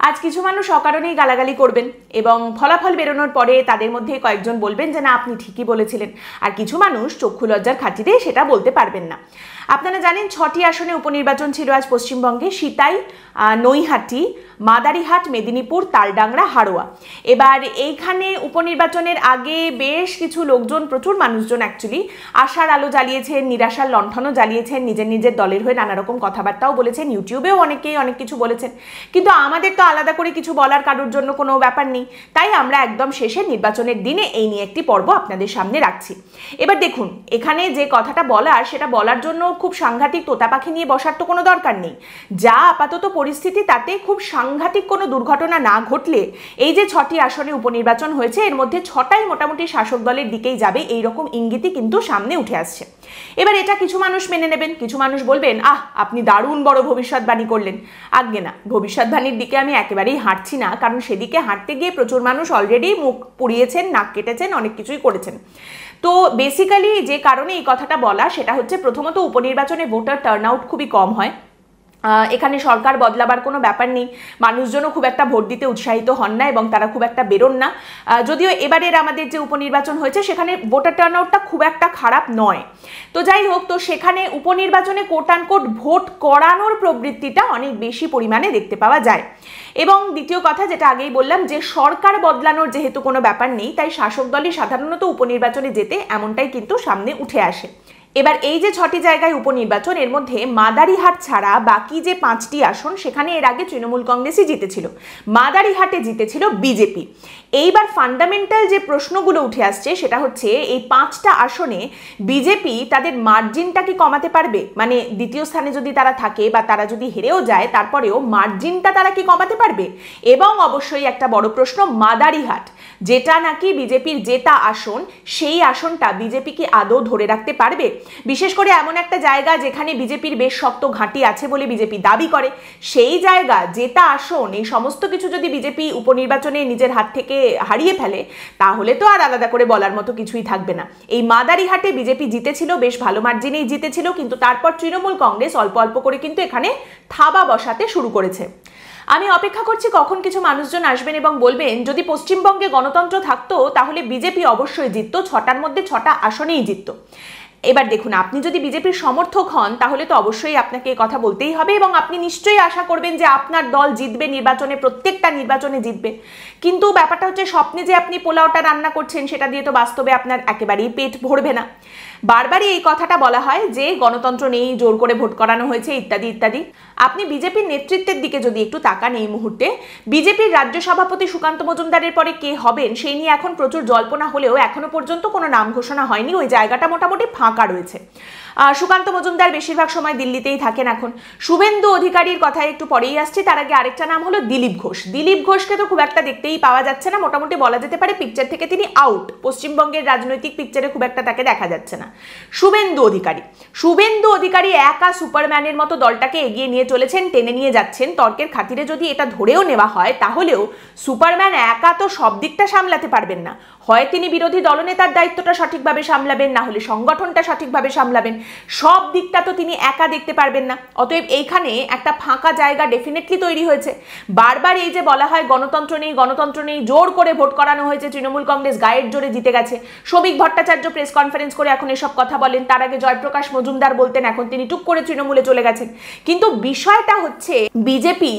আজ কিছু মানুষ অকারণেই গালাগালি করবেন এবং ফলাফল বেরোনোর পরে তাদের মধ্যে কয়েকজন বলবেন যে না আপনি ঠিকই বলেছিলেন, আর কিছু মানুষ চক্ষু লজ্জার খাতিরে সেটা বলতে পারবেন না। আপনারা জানেন 6টি আসনে উপনির্বাচন ছিল আজ পশ্চিমবঙ্গে, সিতাই, নৈহাটি, মাদারিহাট, মেদিনীপুর, তালডাংরা, হাড়োয়া। এবার এইখানে উপনির্বাচনের আগে বেশ কিছু লোকজন, প্রচুর মানুষজন অ্যাকচুয়ালি আশার আলো জ্বালিয়েছেন, নিরাশার লণ্ঠনও জ্বালিয়েছেন, নিজের নিজের দলের হয়ে নানা রকম কথাবার্তাও বলেছেন, ইউটিউবেও অনেকেই অনেক কিছু বলেছেন। কিন্তু আমাদের তো আলাদা করে কিছু বলার কারোর জন্য কোনো ব্যাপার নেই, তাই আমরা একদম শেষে নির্বাচনের দিনে এই নিয়ে একটি পর্ব আপনাদের সামনে রাখছি। এবার দেখুন, এখানে যে কথাটা বলার সেটা বলার জন্য খুব সাংঘাতিক তোতা পাখি নিয়ে বসার তো কোনো দরকার নেই। যা আপাতত পরিস্থিতি তাতে খুব সাংঘাতিক কোনো দুর্ঘটনা না ঘটলে এই যে 6টি আসনে উপনির্বাচন হয়েছে এর মধ্যে 6টাই মোটামুটি শাসক দলের দিকেই যাবে, এইরকম ইঙ্গিতই কিন্তু সামনে উঠে আসছে। এবার এটা কিছু মানুষ মেনে নেবেন, কিছু মানুষ বলবেন আপনি দারুণ বড় ভবিষ্যৎবাণী করলেন। আজ্ঞে না, ভবিষ্যৎবাণীর দিকে আমি একেবারেই হাঁটছি না, কারণ সেদিকে হাঁটতে গিয়ে প্রচুর মানুষ অলরেডি মুখ পুড়িয়েছেন, নাক কেটেছেন, অনেক কিছুই করেছেন। তো বেসিক্যালি যে কারণে এই কথাটা বলা সেটা হচ্ছে, প্রথমত উপনির্বাচনে ভোটার টার্নআউট খুবই কম হয়। এখানে সরকার বদলাবার কোনো ব্যাপার নেই, মানুষজনও খুব একটা ভোট দিতে উৎসাহিত হন না এবং তারা খুব একটা বেরোন না। যদিও এবারের আমাদের যে উপনির্বাচন হয়েছে সেখানে ভোটার টার্নআউটটা খুব একটা খারাপ নয়। তো যাই হোক, তো সেখানে উপনির্বাচনে কোট আনকোট ভোট করানোর প্রবৃত্তিটা অনেক বেশি পরিমাণে দেখতে পাওয়া যায়। এবং দ্বিতীয় কথা, যেটা আগেই বললাম, যে সরকার বদলানোর যেহেতু কোনো ব্যাপার নেই, তাই শাসক দলই সাধারণত উপনির্বাচনে যেতে এমনটাই কিন্তু সামনে উঠে আসে। এবার এই যে 6টি জায়গায় উপনির্বাচন, এর মধ্যে মাদারিহাট ছাড়া বাকি যে 5টি আসন সেখানে এর আগে তৃণমূল কংগ্রেসই জিতেছিল, মাদারিহাটে জিতেছিল বিজেপি। এইবার ফান্ডামেন্টাল যে প্রশ্নগুলো উঠে আসছে সেটা হচ্ছে, এই 5টা আসনে বিজেপি তাদের মার্জিনটা কি কমাতে পারবে? মানে দ্বিতীয় স্থানে যদি তারা থাকে বা তারা যদি হেরেও যায় তারপরেও মার্জিনটা তারা কি কমাতে পারবে? এবং অবশ্যই একটা বড় প্রশ্ন, মাদারিহাট যেটা নাকি বিজেপির জেতা আসন, সেই আসনটা বিজেপি কি আদৌ ধরে রাখতে পারবে? বিশেষ করে এমন একটা জায়গা যেখানে বিজেপির বেশ শক্ত ঘাঁটি আছে বলে বিজেপি দাবি করে, সেই জায়গা, জেতা আসন, এই সমস্ত কিছু যদি বিজেপি উপনির্বাচনে নিজের হাত থেকে হারিয়ে ফেলে তাহলে তো আর আলাদা করে বলার মতো কিছুই থাকবে না। এই মাদারিহাটে বিজেপি জিতেছিল, বেশ ভালো মার্জিনেই জিতেছিল, কিন্তু তারপর তৃণমূল কংগ্রেস অল্প অল্প করে কিন্তু এখানে থাবা বসাতে শুরু করেছে। আমি অপেক্ষা করছি কখন কিছু মানুষজন আসবেন এবং বলবেন যদি পশ্চিমবঙ্গে গণতন্ত্র থাকতো তাহলে বিজেপি অবশ্যই জিততো, 6টার মধ্যে 6টা আসনেই জিততো। এবার দেখুন, আপনি যদি বিজেপির সমর্থক হন তাহলে তো অবশ্যই আপনাকে এই কথা বলতেই হবে এবং আপনি নিশ্চয়ই আশা করবেন যে আপনার দল জিতবে নির্বাচনে, প্রত্যেকটা নির্বাচনে জিতবে। কিন্তু ব্যাপারটা হচ্ছে, স্বপ্নে যে আপনি পোলাওটা রান্না করছেন সেটা দিয়ে তো বাস্তবে আপনার একেবারেই পেট ভরবে না। বারবারই এই কথাটা বলা হয় যে গণতন্ত্র নেই, জোর করে ভোট করানো হয়েছে, ইত্যাদি ইত্যাদি। আপনি বিজেপির নেতৃত্বের দিকে যদি একটু তাকান এই মুহূর্তে, বিজেপির রাজ্য সভাপতি সুকান্ত মজুমদারের পরে কে হবেন সেই নিয়ে এখন প্রচুর জল্পনা হলেও এখনো পর্যন্ত কোনো নাম ঘোষণা হয়নি, ওই জায়গাটা মোটামুটি ফাঁকা রয়েছে। সুকান্ত মজুমদার বেশিরভাগ সময় দিল্লিতেই থাকেন এখন। শুভেন্দু অধিকারীর কথায় একটু পরেই আসছে, তার আগে আরেকটা নাম হলো দিলীপ ঘোষ। দিলীপ ঘোষকে তো খুব একটা দেখতেই পাওয়া যাচ্ছে না, মোটামুটি বলা যেতে পারে পিকচার থেকে তিনি আউট, পশ্চিমবঙ্গের রাজনৈতিক পিকচারে খুব একটা তাকে দেখা যাচ্ছে না। শুভেন্দু অধিকারী একা সুপারম্যানের মতো দলটাকে এগিয়ে নিয়ে চলেছেন, টেনে নিয়ে যাচ্ছেন। তর্কের খাতিরে যদি এটা ধরেও নেওয়া হয় তাহলেও সুপারম্যান একা তো সব দিকটা সামলাতে পারবেন না, হয় তিনি বিরোধী দলনেতার দায়িত্বটা সঠিকভাবে সামলাবেন, না হলে সংগঠনটা সঠিকভাবে সামলাবেন, সব দিকটা তো তিনি একা দেখতে পারবেন না। অতএব এইখানে একটা ফাঁকা জায়গা ডেফিনেটলি তৈরি হয়েছে। বারবার এই যে বলা হয় গণতন্ত্র নেই, গণতন্ত্র নেই, জোর করে ভোট করানো হয়েছে, তৃণমূল কংগ্রেস গায়ের জোরে জিতে গেছে। শ্রমিক ভট্টাচার্য প্রেস কনফারেন্স করে এখন এসব কথা বলেন, তার আগে জয়প্রকাশ মজুমদার বলতেন, এখন তিনি টুক করে তৃণমূলে চলে গেছেন। কিন্তু বিষয়টা হচ্ছে, বিজেপি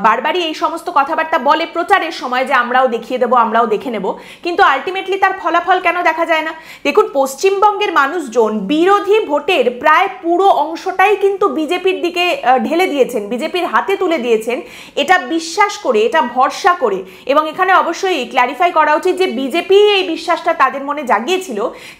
বারবারই এই সমস্ত কথাবার্তা বলে প্রচারের সময় যে আমরাও দেখিয়ে দেবো, আমরাও দেখে নেব, কিন্তু আলটিমেটলি তার ফলাফল কেন দেখা যায় না? দেখুন, পশ্চিমবঙ্গের মানুষজন বিরোধী ভোটের প্রায় পুরো অংশটাই কিন্তু বিজেপির দিকে ঢেলে দিয়েছেন, বিজেপির হাতে তুলে দিয়েছেন, এটা বিশ্বাস করে, এটা ভরসা করে। এবং এখানে অবশ্যই ক্ল্যারিফাই করা উচিত যে বিজেপি এই বিশ্বাসটা তাদের মনে জাগিয়েছিল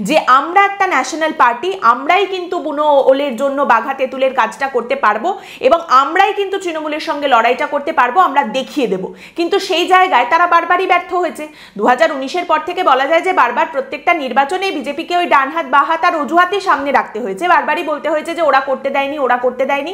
যে আমরা একটা ন্যাশনাল পার্টি, আমরাই কিন্তু বুনো ওলের জন্য বাঘা তেঁতুলের কাজটা করতে পারবো এবং আমরাই কিন্তু তৃণমূলের সঙ্গে লড়াইটা করতে পারবো, আমরা দেখিয়ে দেব। কিন্তু সেই জায়গায় তারা বারবারই ব্যর্থ হয়েছে। 2019-এর পর থেকে বলা যায় যে বারবার প্রত্যেকটা নির্বাচনে বিজেপিকে ওই ডান হাত বা হাত আর অজুহাতে সামনে রাখতে হয়েছে, হয়েছে, বারবারই বলতে হয়েছে যে ওরা করতে দেয়নি, ওরা করতে দেয়নি,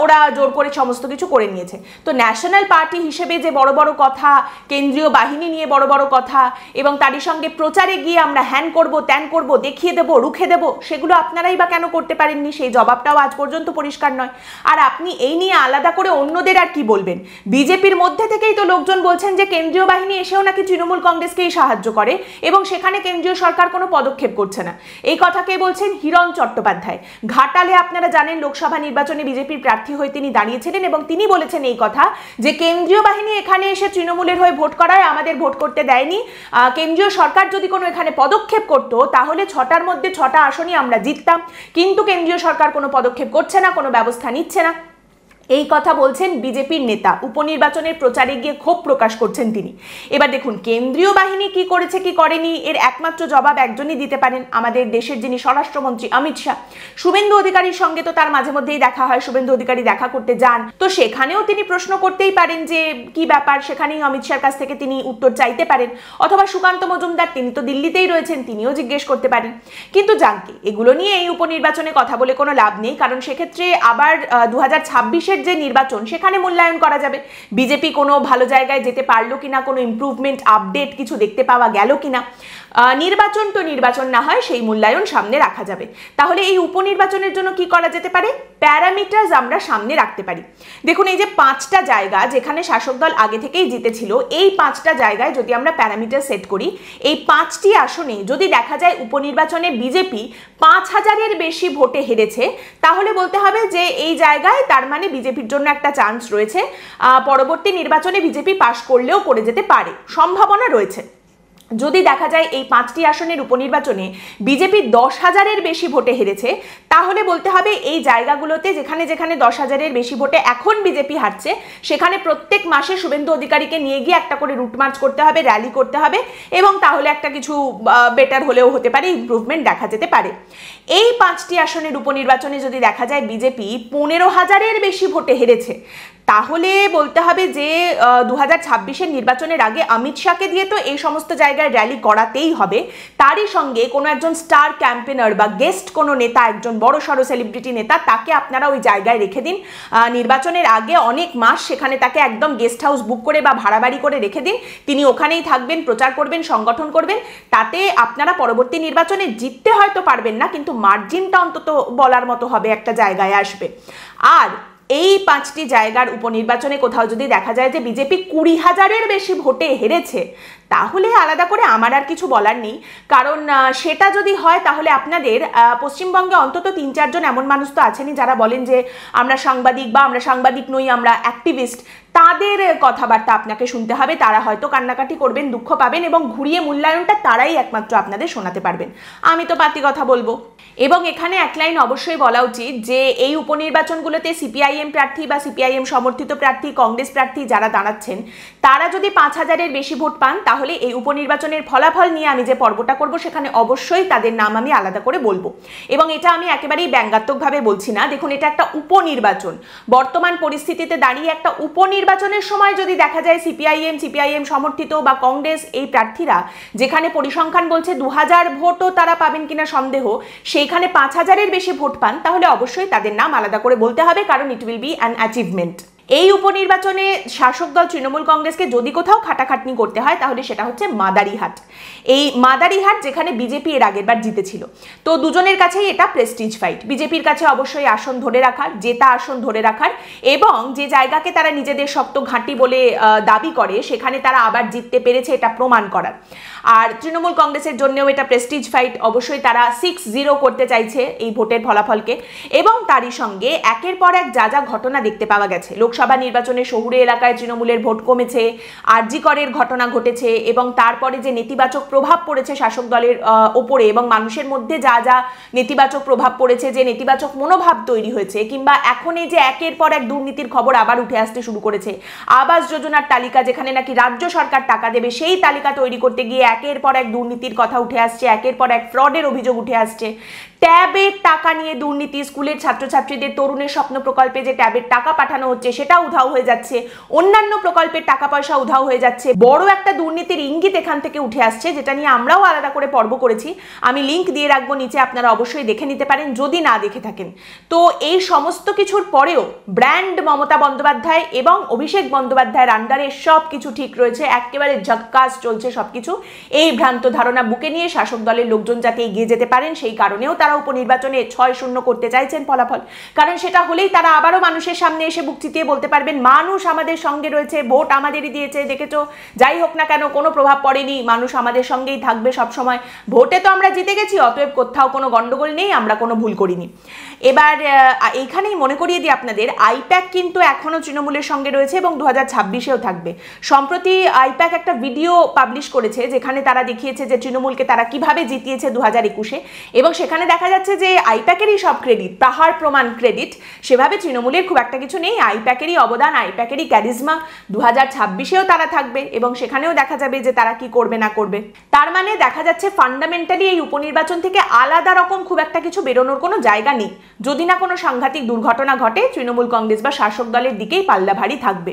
ওরা জোর করে সমস্ত কিছু করে নিয়েছে। তো ন্যাশনাল পার্টি হিসেবে যে বড় বড় কথা, কেন্দ্রীয় বাহিনী নিয়ে বড় বড় কথা, এবং তারই সঙ্গে প্রচারে গিয়ে আমরা হ্যান করব, ত্যান করব, দেখিয়ে দেব, রুখে দেব, সেগুলো আপনারাই বা কেন করতে পারেননি? সেই জবাবটাও আজ পর্যন্ত পরিষ্কার নয়। আর আপনি এই নিয়ে আলাদা করে অন্যদের আর কি বলবেন? বিজেপির মধ্যে থেকেই তো লোকজন বলছেন যে কেন্দ্রীয় বাহিনী এসেও নাকি তৃণমূল কংগ্রেসকেই সাহায্য করে এবং সেখানে কেন্দ্রীয় সরকার কোনো পদক্ষেপ করছে না। এই কথাকেই বলছেন হিরণ চট্টোপাধ্যায়। ঘাটালে আপনারা জানেন লোকসভা নির্বাচনে বিজেপির প্রার্থী হয়ে তিনি দাঁড়িয়েছিলেন এবং তিনি বলেছেন এই কথা যে কেন্দ্রীয় বাহিনী এখানে এসে তৃণমূলের হয়ে ভোট করায় আমাদের ভোট করতে দেয়নি। কেন্দ্রীয় সরকার যদি কোনো এখানে পদক্ষেপ করতো তাহলে 6টার মধ্যে 6টা আসনই আমরা জিততাম, কিন্তু কেন্দ্রীয় সরকার কোনো পদক্ষেপ করছে না, কোনো ব্যবস্থা নিচ্ছে না। এই কথা বলছেন বিজেপির নেতা, উপনির্বাচনের প্রচারে গিয়ে ক্ষোভ প্রকাশ করছেন তিনি। এবার দেখুন কেন্দ্রীয় বাহিনী কি করেছে কি করেনি এর একমাত্র জবাব একজনই দিতে পারেন, আমাদের দেশের যিনি স্বরাষ্ট্রমন্ত্রী অমিত শাহ। শুভেন্দু অধিকারীর সঙ্গে তো তার মাঝে মধ্যেই দেখা হয়, শুভেন্দু অধিকারী দেখা করতে যান, তো সেখানেও তিনি প্রশ্ন করতেই পারেন যে কি ব্যাপার, সেখানেই অমিত শাহর কাছ থেকে তিনি উত্তর চাইতে পারেন, অথবা সুকান্ত মজুমদার তিনি তো দিল্লিতেই রয়েছেন, তিনিও জিজ্ঞেস করতে পারেন। কিন্তু জানকে এগুলো নিয়ে এই উপনির্বাচনে কথা বলে কোনো লাভ নেই, কারণ সেক্ষেত্রে আবার 2026 যে নির্বাচন সেখানে মূল্যায়ন করা যাবে বিজেপি কোনো ভালো জায়গায় যেতে পারলো কিনা, কোনো ইমপ্রুভমেন্ট আপডেট কিছু দেখতে পাওয়া গেল কিনা। নির্বাচন তো নির্বাচন না হয় সেই মূল্যায়ন সামনে রাখা যাবে। তাহলে এই উপনির্বাচনের জন্য কি করা যেতে পারে? প্যারামিটারস আমরা সামনে রাখতে পারি। দেখুন এই যে 5টা জায়গা যেখানে শাসক দল আগে থেকেই জিতেছিল, এই 5টা জায়গায় যদি আমরা প্যারামিটার সেট করি, এই 5টি আসনে যদি দেখা যায় উপনির্বাচনে বিজেপি 5000-এর বেশি ভোটে হেরেছে, তাহলে বলতে হবে যে এই জায়গায় তার মানে বিজেপির জন্য একটা চান্স রয়েছে, পরবর্তী নির্বাচনে বিজেপি পাশ করলেও করে যেতে পারে, সম্ভাবনা রয়েছে। যদি দেখা যায় এই 5টি আসনের উপনির্বাচনে বিজেপি 10,000-এর বেশি ভোটে হেরেছে, তাহলে বলতে হবে এই জায়গাগুলোতে যেখানে যেখানে 10,000-এর বেশি ভোটে এখন বিজেপি হারছে, সেখানে প্রত্যেক মাসে শুভেন্দু অধিকারীকে নিয়ে গিয়ে একটা করে রুট মার্চ করতে হবে, র্যালি করতে হবে, এবং তাহলে একটা কিছু বেটার হলেও হতে পারে, ইমপ্রুভমেন্ট দেখা যেতে পারে। এই 5টি আসনের উপনির্বাচনে যদি দেখা যায় বিজেপি 15,000-এর বেশি ভোটে হেরেছে, তাহলে বলতে হবে যে 2026-এর নির্বাচনের আগে অমিত শাহকে দিয়ে তো এই সমস্ত জায়গায় র্যালি করাতেই হবে, তারই সঙ্গে কোনো একজন স্টার ক্যাম্পেনার বা গেস্ট কোনো নেতা, একজন বড় সড়ো সেলিব্রিটি নেতা, তাকে আপনারা ওই জায়গায় রেখে দিন। নির্বাচনের আগে অনেক মাস সেখানে তাকে একদম গেস্ট হাউস বুক করে বা ভাড়া বাড়ি করে রেখে দিন, তিনি ওখানেই থাকবেন, প্রচার করবেন, সংগঠন করবেন। তাতে আপনারা পরবর্তী নির্বাচনে জিততে হয়তো পারবেন না, কিন্তু মার্জিনটা অন্তত বলার মতো হবে, একটা জায়গায় আসবে। আর এই 5টি জায়গার উপনির্বাচনে কোথাও যদি দেখা যায় যে বিজেপি 20,000-এর বেশি ভোটে হেরেছে, তাহলে আলাদা করে আমার আর কিছু বলার নেই। কারণ সেটা যদি হয় তাহলে আপনাদের পশ্চিমবঙ্গে অন্তত 3-4 জন এমন মানুষ তো আছেনই যারা বলেন যে আমরা সাংবাদিক, বা আমরা সাংবাদিক নই, আমরা অ্যাক্টিভিস্ট, তাদের কথাবার্তা আপনাকে শুনতে হবে। তারা হয়তো কান্নাকাটি করবেন, দুঃখ পাবেন, এবং ঘুরিয়ে মূল্যায়নটা তারাই একমাত্র আপনাদের শোনাতে পারবেন। আমি তো পাতি কথা বলবো। এবং এখানে এক লাইন অবশ্যই বলা উচিত যে এই উপনির্বাচনগুলোতে সিপিআইএম প্রার্থী বা সিপিআইএম সমর্থিত প্রার্থী, কংগ্রেস প্রার্থী যারা দাঁড়াচ্ছেন, তারা যদি 5,000-এর বেশি ভোট পান, তাহলে এই উপনির্বাচনের ফলাফল নিয়ে আমি যে পর্বটা করব সেখানে অবশ্যই তাদের নাম আমি আলাদা করে বলবো। এবং এটা আমি একেবারেই ব্যঙ্গাত্মকভাবে বলছি না। দেখুন এটা একটা উপনির্বাচন, বর্তমান পরিস্থিতিতে দাঁড়িয়ে একটা উপনির্বাচনের সময় যদি দেখা যায় সিপিআইএম সমর্থিত বা কংগ্রেস এই প্রার্থীরা, যেখানে পরিসংখ্যান বলছে 2000 ভোটও তারা পাবেন কিনা সন্দেহ, সেইখানে 5,000-এর বেশি ভোট পান, তাহলে অবশ্যই তাদের নাম আলাদা করে বলতে হবে, কারণ it will be an achievement. এই উপনির্বাচনে শাসক দল তৃণমূল কংগ্রেসকে যদি কোথাও খাটাখাটনি করতে হয় তাহলে সেটা হচ্ছে মাদারিহাট। এই মাদারিহাট যেখানে বিজেপি এর আগের বার জিতেছিল, তো দুজনের কাছেই এটা প্রেস্টিজ ফাইট। বিজেপির কাছে অবশ্যই আসন ধরে রাখার, জেতা আসন ধরে রাখার, এবং যে জায়গাকে তারা নিজেদের শক্ত ঘাঁটি বলে দাবি করে সেখানে তারা আবার জিততে পেরেছে এটা প্রমাণ করার। আর তৃণমূল কংগ্রেসের জন্যও এটা প্রেস্টিজ ফাইট, অবশ্যই তারা 6-0 করতে চাইছে এই ভোটের ফলাফলকে। এবং তারই সঙ্গে একের পর এক যা যা ঘটনা দেখতে পাওয়া গেছে, লোকসভা নির্বাচনে শহুরে এলাকায় তৃণমূলের ভোট কমেছে, আরজি করের ঘটনা ঘটেছে, এবং তারপরে যে নেতিবাচক প্রভাব পড়েছে শাসক দলের ওপরে, এবং মানুষের মধ্যে যা যা নেতিবাচক প্রভাব পড়েছে, যে নেতিবাচক মনোভাব তৈরি হয়েছে, কিংবা এখন এই যে একের পর এক দুর্নীতির খবর আবার উঠে আসতে শুরু করেছে, আবাস যোজনার তালিকা যেখানে নাকি রাজ্য সরকার টাকা দেবে, সেই তালিকা তৈরি করতে গিয়ে একের পর এক দুর্নীতির কথা উঠে আসছে, একের পর এক ফ্রডের অভিযোগ উঠে আসছে, ট্যাবের টাকা নিয়ে দুর্নীতি, স্কুলের ছাত্রছাত্রীদের তরুণের স্বপ্ন প্রকল্পে যে ট্যাবের টাকা পাঠানো হচ্ছে সেটা উধাও হয়ে যাচ্ছে, অন্যান্য প্রকল্পের টাকা পয়সা উধাও হয়ে যাচ্ছে, বড় একটা দুর্নীতির ইঙ্গিত এখান থেকে উঠে আসছে, যেটা নিয়ে আমরাও আলাদা করে পর্ব করেছি। আমি লিঙ্ক দিয়ে রাখবো নিচে, আপনারা অবশ্যই দেখে নিতে পারেন যদি না দেখে থাকেন। তো এই সমস্ত কিছুর পরেও ব্র্যান্ড মমতা বন্দ্যোপাধ্যায় এবং অভিষেক বন্দ্যোপাধ্যায়ের আন্ডারে সব কিছু ঠিক রয়েছে, একেবারে ঝক্কাস চলছে সবকিছু। এই ভ্রান্ত ধারণা বুকে নিয়ে শাসক দলের লোকজন যাতে এগিয়ে যেতে পারেন, সেই কারণেও তারা উপনির্বাচনে 6-0 করতে চাইছেন ফলাফল, কারণ সেটা হলেই তারা আবারও মানুষের সামনে এসে বুক চিতিয়ে বলতে পারবেন মানুষ আমাদের সঙ্গে রয়েছে, ভোট আমাদেরই দিয়েছে, দেখেছো যাই হোক না কেন কোনো প্রভাব পড়েনি, মানুষ আমাদের সঙ্গেই থাকবে সবসময়, ভোটে তো আমরা জিতে গেছি, অতএব কোথাও কোনো গন্ডগোল নেই, আমরা কোনো ভুল করিনি। এবার এইখানেই মনে করিয়ে দিই আপনাদের, আইপ্যাক কিন্তু এখনও তৃণমূলের সঙ্গে রয়েছে এবং 2026-এও থাকবে। সম্প্রতি আইপ্যাক একটা ভিডিও পাবলিশ করেছে যেখানে তারা দেখিয়েছে যে তৃণমূলকে তারা কিভাবে জিতিয়েছে 2021-এ, এবং সেখানে দেখা যাচ্ছে যে আইপ্যাকেরই সব ক্রেডিট, পাহাড় প্রমাণ ক্রেডিট, সেভাবে তৃণমূলের খুব একটা কিছু নেই, আইপ্যাকেরই অবদান, আইপ্যাকেরই ক্যারিজমা। 2026-এও তারা থাকবে এবং সেখানেও দেখা যাবে যে তারা কি করবে না করবে। তার মানে দেখা যাচ্ছে ফান্ডামেন্টালি এই উপনির্বাচন থেকে আলাদা রকম খুব একটা কিছু বেরোনোর কোনো জায়গা নেই, যদি না কোনো সাংঘাতিক দুর্ঘটনা ঘটে, তৃণমূল কংগ্রেস বা শাসক দলের দিকেই পাল্লা ভারী থাকবে।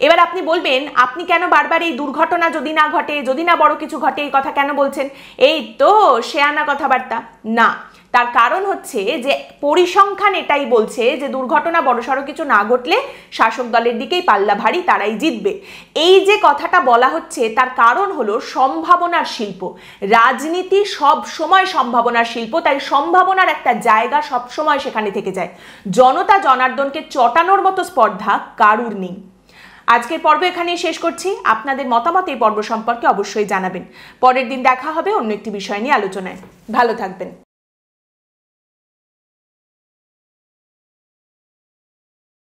এবার আপনি বলবেন আপনি কেন বারবার এই দুর্ঘটনা যদি না ঘটে, যদি না বড় কিছু ঘটে এই কথা কেন বলছেন? এই তো শেয়ানা কথাবার্তা না, তার কারণ হচ্ছে যে পরিসংখ্যান এটাই বলছে যে দুর্ঘটনা বড়সড় কিছু না ঘটলে শাসক দলের দিকেই পাল্লা ভারী, তারাই জিতবে। এই যে কথাটা বলা হচ্ছে তার কারণ হলো সম্ভাবনার শিল্প, রাজনীতি সব সময় সম্ভাবনার শিল্প, তাই সম্ভাবনার একটা জায়গা সব সময় সেখানে থেকে যায়। জনতা জনার্দনকে চটানোর মতো স্পর্ধা কারুর নেই। আজকের পর্ব এখানেই শেষ করছি। আপনাদের মতামত এই পর্ব সম্পর্কে অবশ্যই জানাবেন। পরের দিন দেখা হবে অন্য একটি বিষয় নিয়ে আলোচনায়। ভালো থাকবেন।